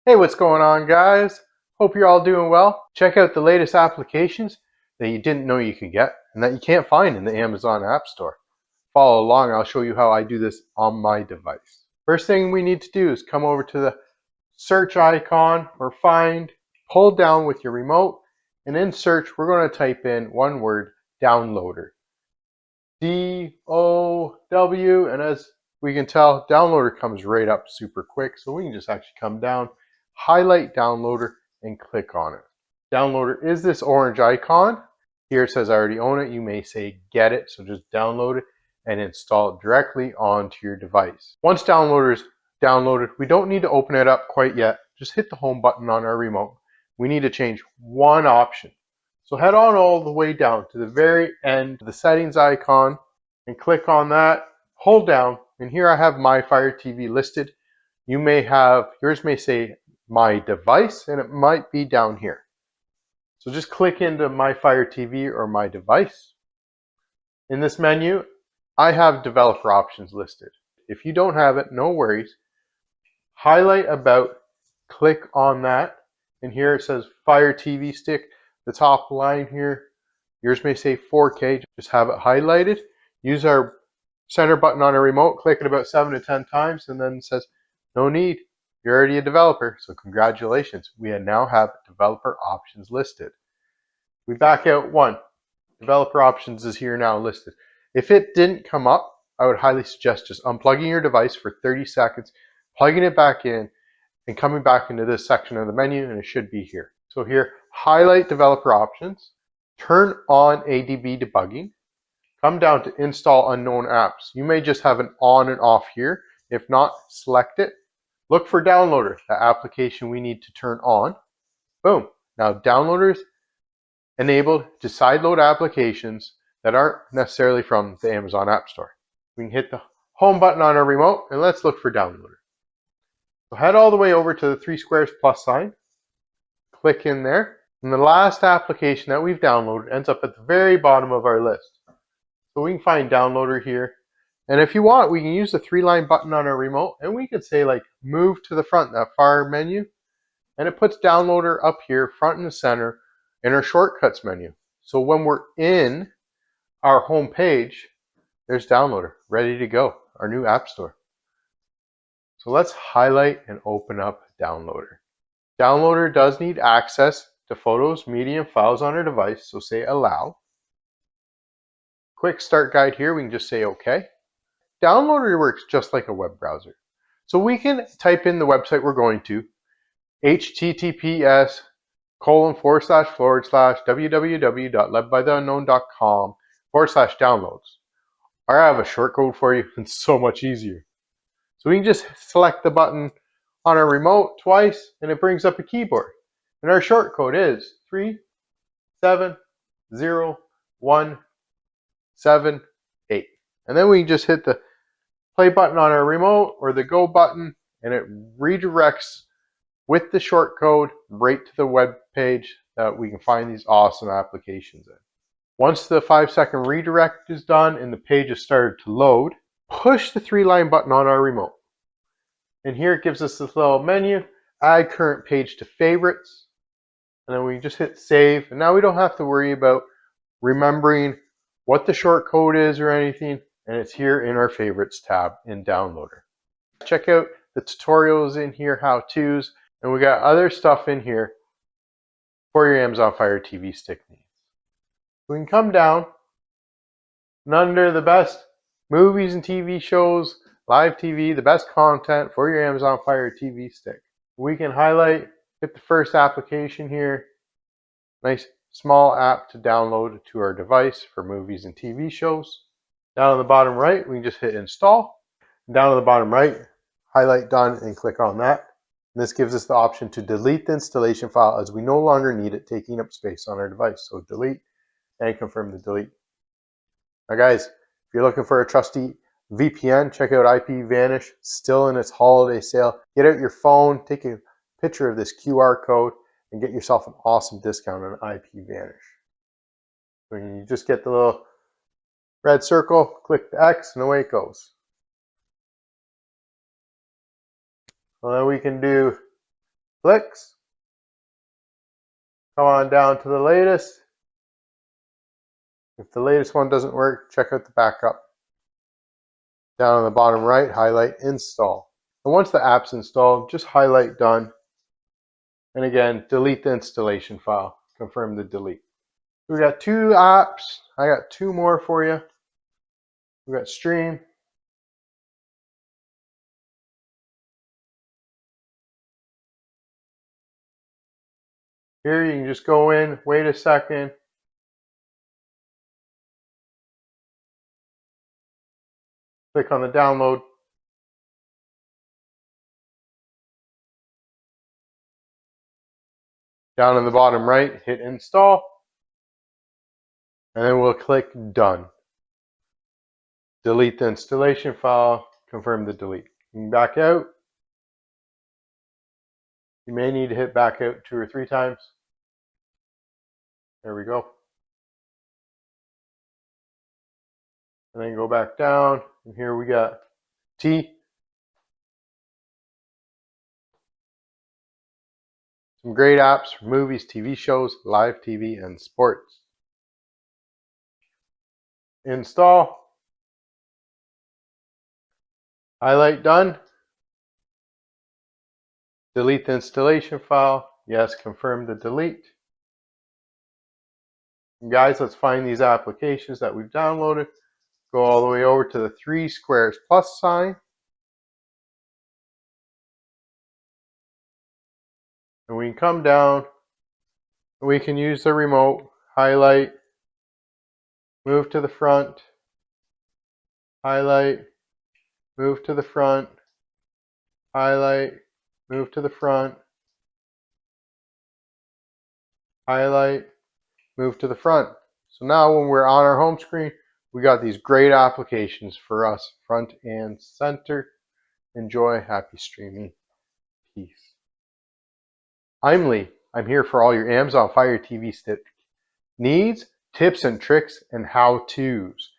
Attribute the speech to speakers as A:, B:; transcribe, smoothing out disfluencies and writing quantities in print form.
A: Hey, what's going on, guys? Hope you're all doing well. Check out the latest applications that you didn't know you could get and that you can't find in the Amazon App Store. Follow along, I'll show you how I do this on my device. First thing we need to do is come over to the search icon or find, hold down with your remote, and in search, we're going to type in one word, downloader. D-O-W, and as we can tell, downloader comes right up super quick, so we can just actually come down, highlight downloader, and click on it. Downloader is this orange icon. Here it says I already own it. You may say get it, so just download it and install it directly onto your device. Once downloader is downloaded, we don't need to open it up quite yet. Just hit the home button on our remote. We need to change one option. So head on all the way down to the very end, the settings icon, and click on that. Hold down, and here I have my Fire TV listed. You may have, yours may say my device, and it might be down here. So just click into my Fire TV or my device. In this menu, I have developer options listed. If you don't have it, no worries. Highlight about, click on that, and here it says Fire TV Stick. The top line here, yours may say 4K, just have it highlighted. Use our center button on a remote, click it about 7 to 10 times, and then it says, no need, you're already a developer, so congratulations. We now have developer options listed. We back out one. Developer options is here now listed. If it didn't come up, I would highly suggest just unplugging your device for 30 seconds, plugging it back in, and coming back into this section of the menu, and it should be here. So here, highlight developer options, turn on ADB debugging, come down to install unknown apps. You may just have an on and off here. If not, select it. Look for downloader, the application we need to turn on. Boom. Now downloaders enabled to sideload applications that aren't necessarily from the Amazon App Store. We can hit the home button on our remote and let's look for downloader. So head all the way over to the 3 squares plus sign, click in there, and the last application that we've downloaded ends up at the very bottom of our list. So we can find downloader here, and if you want, we can use the 3-line button on our remote, and we could say like move to the front, that far menu, and it puts downloader up here, front and center, in our shortcuts menu. So when we're in our home page, there's downloader, ready to go, our new app store. So let's highlight and open up downloader. Downloader does need access to photos, media, and files on our device, so say allow. Quick start guide here, we can just say okay. Downloader works just like a web browser. So we can type in the website we're going to, https://www.ledbytheunknown.com/downloads. Or I have a short code for you, it's so much easier. So we can just select the button on our remote twice and it brings up a keyboard. And our short code is 370178. And then we can just hit the play button on our remote or the go button and it redirects with the short code right to the web page that we can find these awesome applications in. Once the 5-second redirect is done and the page has started to load, push the 3-line button on our remote. And here it gives us this little menu, add current page to favorites. And then we just hit save. And now we don't have to worry about remembering what the short code is or anything. And it's here in our favorites tab in downloader. Check out the tutorials in here, how-tos, and we got other stuff in here for your Amazon Fire TV Stick needs. We can come down and under the best movies and TV shows, live TV, the best content for your Amazon Fire TV Stick. We can highlight, hit the first application here. Nice small app to download to our device for movies and TV shows. Down on the bottom right, we can just hit install. Down on the bottom right, highlight done and click on that. And this gives us the option to delete the installation file as we no longer need it taking up space on our device. So delete and confirm the delete. Now guys, if you're looking for a trusty VPN, check out IPVanish, still in its holiday sale. Get out your phone, take a picture of this QR code, and get yourself an awesome discount on IPVanish. So you just get the little red circle, click the X, and away it goes. Well, then we can do clicks. Come on down to the latest. If the latest one doesn't work, check out the backup. Down on the bottom right, highlight install. And once the app's installed, just highlight done. And again, delete the installation file. Confirm the delete. We got 2 apps. I got 2 more for you. We got Stream. Here you can just go in, wait a second. Click on the download. Down in the bottom right, hit install. And then we'll click done. Delete the installation file, confirm the delete. You can back out. You may need to hit back out 2 or 3 times. There we go. And then go back down. And here we got T. Some great apps for movies, TV shows, live TV, and sports. Install. Highlight done. Delete the installation file. Yes, confirm the delete. And guys, let's find these applications that we've downloaded. Go all the way over to the 3 squares plus sign. And we can come down. And we can use the remote. Highlight. Move to the front. Highlight. Move to the front. Highlight. Move to the front. Highlight. Move to the front. So now when we're on our home screen, we got these great applications for us, front and center. Enjoy, happy streaming, peace. I'm Lee. I'm here for all your Amazon Fire TV Stick needs, tips and tricks, and how-tos.